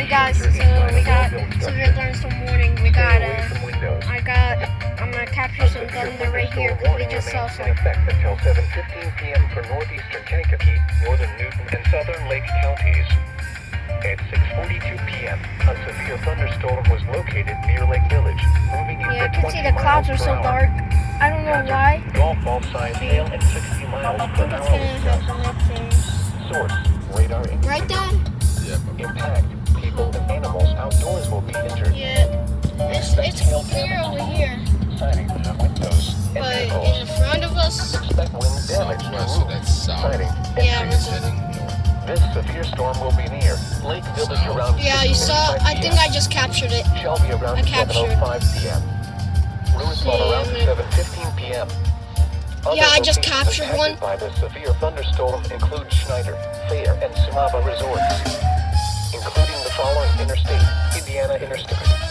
Hey guys, so we got severe thunderstorm warning. I'm gonna capture some thunder right here because we just saw some. In effect until 7:15 p.m. for northeastern Kankakee, northern Newton, and southern Lake counties. At 6:42 p.m., a severe thunderstorm was located near Lake Village, moving east Yeah, I at can 20 see the clouds are miles so per dark. hour. I don't know why. Golf ball size hail at 60 miles I per think it's hour. gonna happen next day. Source: radar indicated. Right, Dad? Impact: people and animals outdoors will be injured. Yeah. It's clear over here, Sightings of windows and but vehicles. in front of us, Expect wind damage to Southwest, so that's south. Sighting yeah, increase. Heading north. This severe storm will be near Lake Village around yeah, you saw. 6:55 I think I just captured it. Shelby around I captured. 7:05 p.m. Lewisville around 7:15 p.m. Yeah, I just Other captured locations one. by the severe thunderstorm include Schneider, Thayer, and Sumaba resorts, including the following interstate: Indiana Interstate